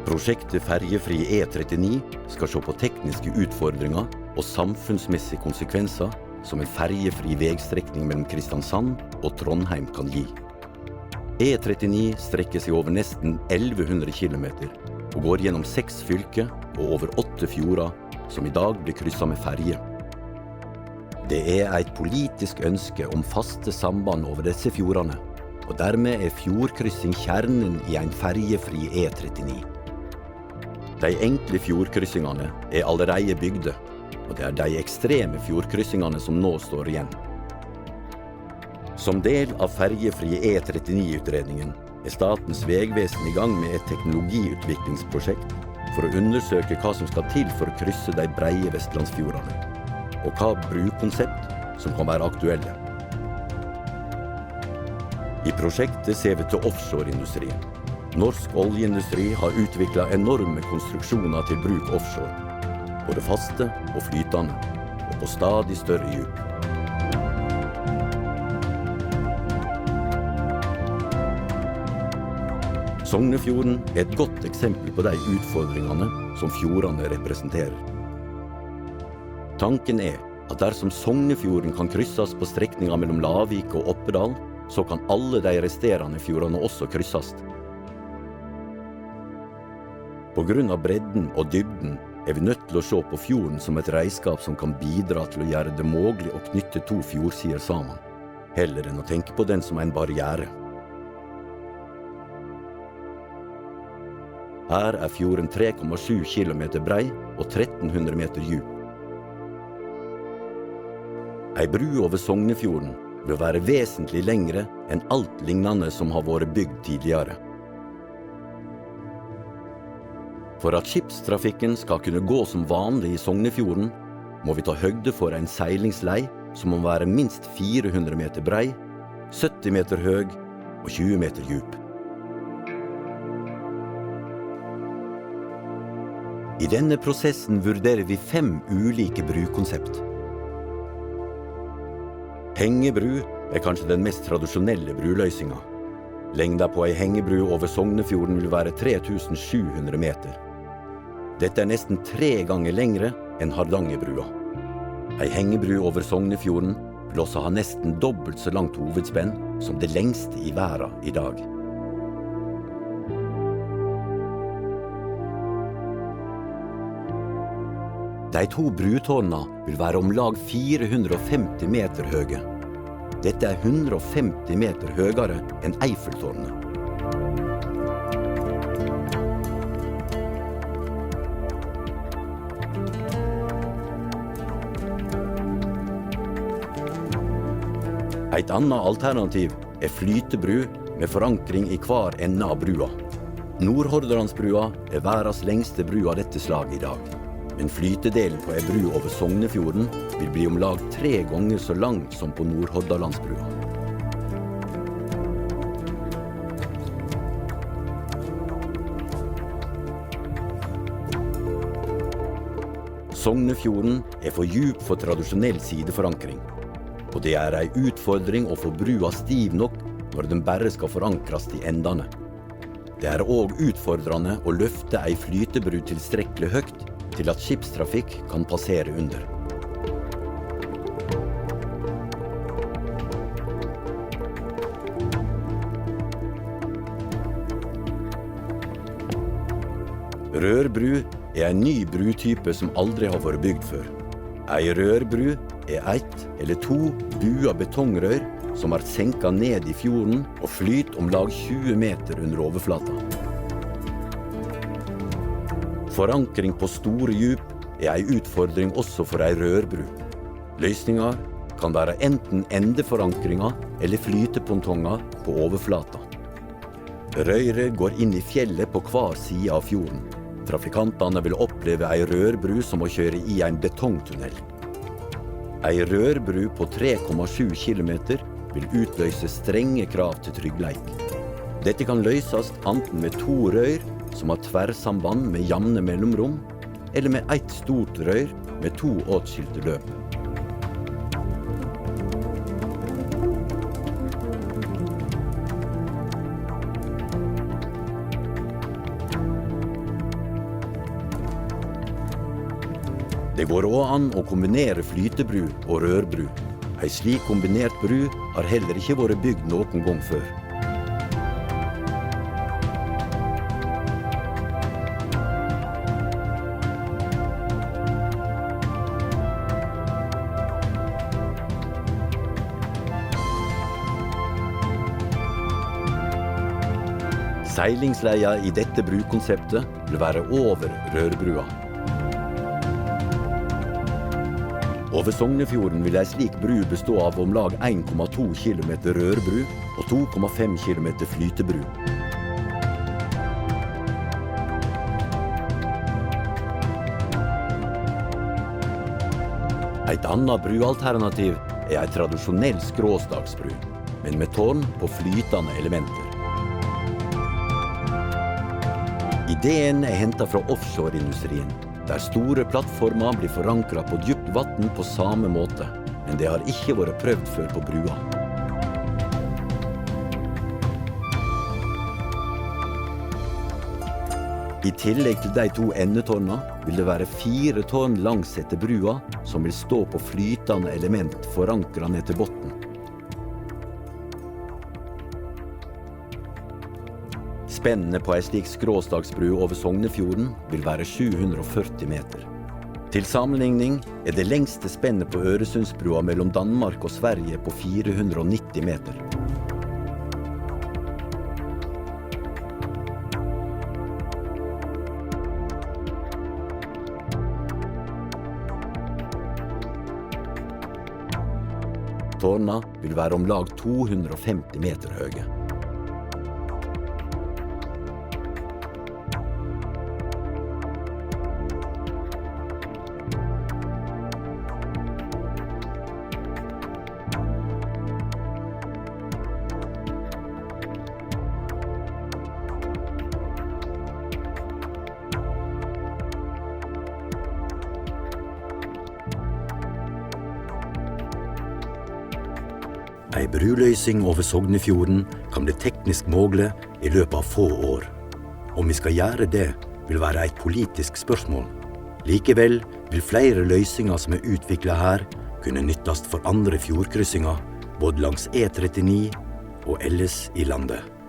Prosjektet Ferjefri E39 skal se på tekniske utfordringer og samfunnsmessige konsekvenser som en ferjefri vegstrekning mellom Kristiansand og Trondheim kan gi. E39 strekker seg over nesten 1100 kilometer og går gjennom 6 fylker og over 8 fjorder som i dag blir krysset med ferje. Det er et politisk ønske om faste samband over disse fjordene, og dermed er fjordkryssing kjernen i en ferjefri E39. De enkle fjordkryssingene er allerede bygde, og det er de ekstreme fjordkryssingene som nå står igjen. Som del av ferjefri E39-utredningen er Statens vegvesen i gang med et teknologiutviklingsprosjekt for å undersøke hva som skal til for å krysse de breie vestlandsfjordene, og hva brukonsept som kan være aktuelle. I prosjektet ser vi til offshoreindustrien. Norsk oljeindustri har utviklet enorme konstruksjoner til bruk offshore, både faste og flytende, og på stadig større djup. Sognefjorden er et godt eksempel på de utfordringene som fjordene representerer. Tanken er at dersom Sognefjorden kan krysses på strekninger mellom Lavik og Oppedal, så kan alle de resterende fjordene også krysses. På grunn av bredden og dybden er vi nødt til å se på fjorden som et redskap som kan bidra til å gjøre det mulig å knytte 2 fjordsider sammen, heller enn å tenke på den som en barriere. Her er fjorden 3,7 kilometer brei og 1300 meter djup. Ei bru over Sognefjorden vil være vesentlig lengre enn alt lignende som har vært bygd tidligere. For at skipstrafikken skal kunne gå som vanlig i Sognefjorden, må vi ta høgde for en seilingslei som må være minst 400 meter brei, 70 meter høg og 20 meter djup. I denne prosessen vurderer vi 5 ulike brukonsept. Hengebru er kanskje den mest tradisjonelle bruløsninga. Lengda på ei hengebru over Sognefjorden vil være 3700 meter. Dette er nesten 3 ganger lengre enn Hardangerbrua. Ei hengebru over Sognefjorden vil også ha nesten dobbelt så langt hovedspenn som det lengste i verden i dag. De 2 brutårnene vil være om lag 450 meter høye. Dette er 150 meter høyere enn Eiffeltårnet. Et annet alternativ er flytebru med forankring i hver ende av brua. Nordhordalandsbrua er verdens lengste bru av dette slaget i dag. Men flytedelen på ei bru over Sognefjorden vil bli om lag 3 ganger så lang som på Nordhordalandsbrua. Sognefjorden er for djup for tradisjonell sideforankring, og det er ei utfordring å få brua stiv nok når den bare skal forankres i endene. Det er også utfordrende å løfte ei flytebru tilstrekkelig høyt til at skipstrafikk kan passere under. Rørbru er en ny brutype som aldri har vært bygd før. Ei rørbru er 1 eller 2 bua betongrør som er senket ned i fjorden og flyter om lag 20 meter under overflata. Forankring på store djup er ei utfordring også for ei rørbru. Løsninger kan være enten endeforankringer eller flytepontonger på overflata. Røyret går inn i fjellet på hver side av fjorden. Trafikantene vil oppleve ei rørbru som å kjøre i en betongtunnel. Ei rørbru på 3,7 kilometer vil utløse strenge krav til tryggleik. Dette kan løses enten med 2 rør som har tverrsamband med jevne mellomrom, eller med et stort rør med 2 åtskilte løp. Det går også an å kombinere flytebru og rørbru. En slik kombinert bru har heller ikke vært bygd noen gang før. Seilingsleia i dette brukonseptet vil være over rørbrua. Over Sognefjorden vil en slik bru bestå av om lag 1,2 km rørbru og 2,5 km flytebru. Et annet brualternativ er en tradisjonell skråstagsbru, men med tårn på flytende elementer. Ideen er hentet fra offshoreindustrien, der store plattformer blir forankret på dypt vann på samme måte, men det har ikke vært prøvd før på brua. I tillegg til de 2 endetårnene vil det være 4 tårn langs etter brua som vil stå på flytende element forankret ned til botten. Spennet på en slik skråstagsbru over Sognefjorden vil være 740 meter. Til sammenligning er det lengste spennet på Øresundsbrua mellom Danmark og Sverige på 490 meter. Tårna vil være om lag 250 meter høye. En bruløsning over Sognefjorden kan bli teknisk mulig i løpet av få år. Om vi skal gjøre det, vil være et politisk spørsmål. Likevel vil flere løsninger som er utviklet her, kunne nyttes for andre fjordkryssinger, både langs E39 og ellers i landet.